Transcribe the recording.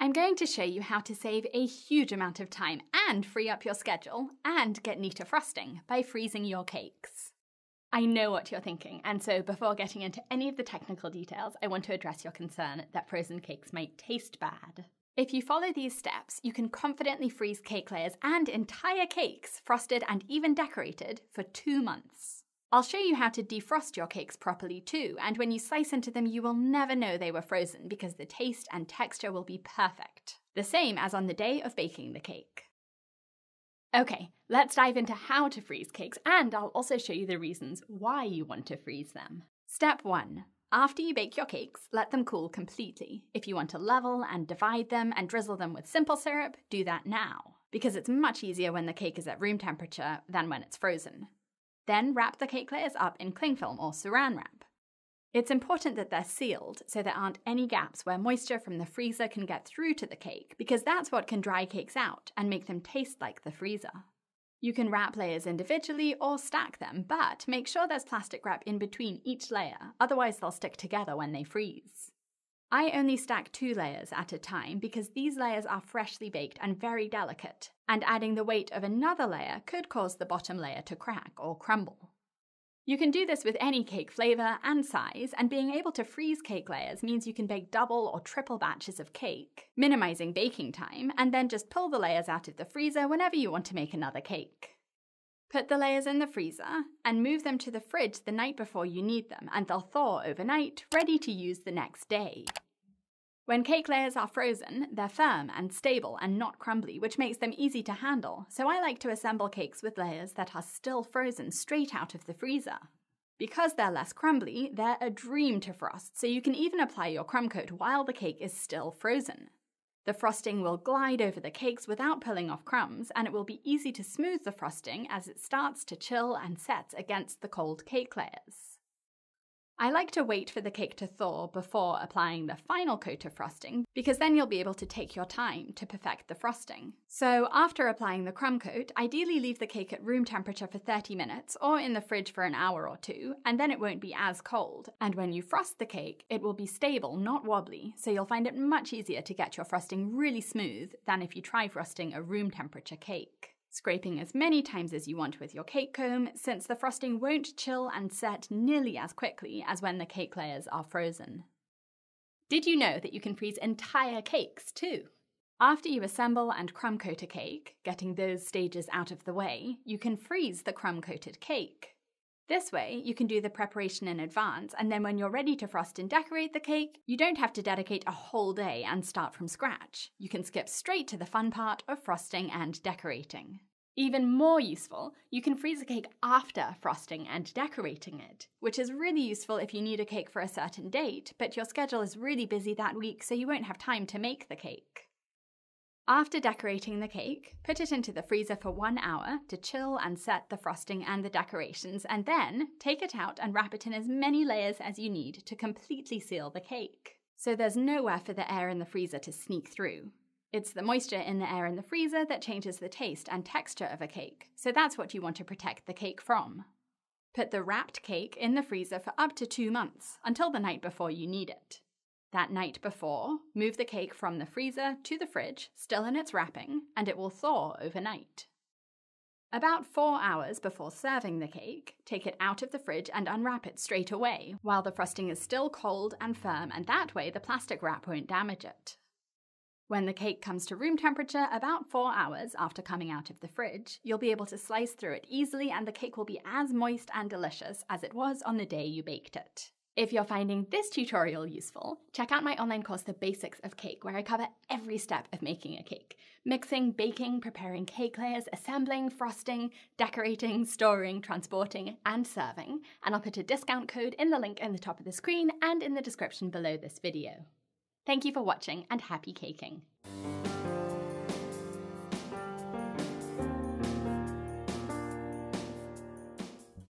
I'm going to show you how to save a huge amount of time and free up your schedule and get neater frosting by freezing your cakes. I know what you're thinking, and so before getting into any of the technical details, I want to address your concern that frozen cakes might taste bad. If you follow these steps, you can confidently freeze cake layers and entire cakes, frosted and even decorated, for 2 months. I'll show you how to defrost your cakes properly too, and when you slice into them you will never know they were frozen because the taste and texture will be perfect. The same as on the day of baking the cake. Okay, let's dive into how to freeze cakes, and I'll also show you the reasons why you want to freeze them. Step 1. After you bake your cakes, let them cool completely. If you want to level and divide them and drizzle them with simple syrup, do that now, because it's much easier when the cake is at room temperature than when it's frozen. Then wrap the cake layers up in cling film or saran wrap. It's important that they're sealed so there aren't any gaps where moisture from the freezer can get through to the cake, because that's what can dry cakes out and make them taste like the freezer. You can wrap layers individually or stack them, but make sure there's plastic wrap in between each layer, otherwise they'll stick together when they freeze. I only stack 2 layers at a time because these layers are freshly baked and very delicate, and adding the weight of another layer could cause the bottom layer to crack or crumble. You can do this with any cake flavour and size, and being able to freeze cake layers means you can bake double or triple batches of cake, minimizing baking time, and then just pull the layers out of the freezer whenever you want to make another cake. Put the layers in the freezer and move them to the fridge the night before you need them, and they'll thaw overnight, ready to use the next day. When cake layers are frozen, they're firm and stable and not crumbly, which makes them easy to handle, so I like to assemble cakes with layers that are still frozen straight out of the freezer. Because they're less crumbly, they're a dream to frost, so you can even apply your crumb coat while the cake is still frozen. The frosting will glide over the cakes without pulling off crumbs, and it will be easy to smooth the frosting as it starts to chill and sets against the cold cake layers. I like to wait for the cake to thaw before applying the final coat of frosting, because then you'll be able to take your time to perfect the frosting. So after applying the crumb coat, ideally leave the cake at room temperature for 30 minutes or in the fridge for an hour or 2, and then it won't be as cold. And when you frost the cake, it will be stable, not wobbly, so you'll find it much easier to get your frosting really smooth than if you try frosting a room temperature cake. Scraping as many times as you want with your cake comb, since the frosting won't chill and set nearly as quickly as when the cake layers are frozen. Did you know that you can freeze entire cakes too? After you assemble and crumb coat a cake, getting those stages out of the way, you can freeze the crumb coated cake. This way, you can do the preparation in advance, and then when you're ready to frost and decorate the cake, you don't have to dedicate a whole day and start from scratch. You can skip straight to the fun part of frosting and decorating. Even more useful, you can freeze a cake after frosting and decorating it, which is really useful if you need a cake for a certain date, but your schedule is really busy that week, so you won't have time to make the cake. After decorating the cake, put it into the freezer for 1 hour to chill and set the frosting and the decorations, and then take it out and wrap it in as many layers as you need to completely seal the cake, so there's nowhere for the air in the freezer to sneak through. It's the moisture in the air in the freezer that changes the taste and texture of a cake, so that's what you want to protect the cake from. Put the wrapped cake in the freezer for up to 2 months, until the night before you need it. That night before, move the cake from the freezer to the fridge, still in its wrapping, and it will thaw overnight. About 4 hours before serving the cake, take it out of the fridge and unwrap it straight away, while the frosting is still cold and firm, and that way the plastic wrap won't damage it. When the cake comes to room temperature about 4 hours after coming out of the fridge, you'll be able to slice through it easily and the cake will be as moist and delicious as it was on the day you baked it. If you're finding this tutorial useful, check out my online course, The Basics of Cake, where I cover every step of making a cake. Mixing, baking, preparing cake layers, assembling, frosting, decorating, storing, transporting, and serving. And I'll put a discount code in the link in the top of the screen and in the description below this video. Thank you for watching and happy caking!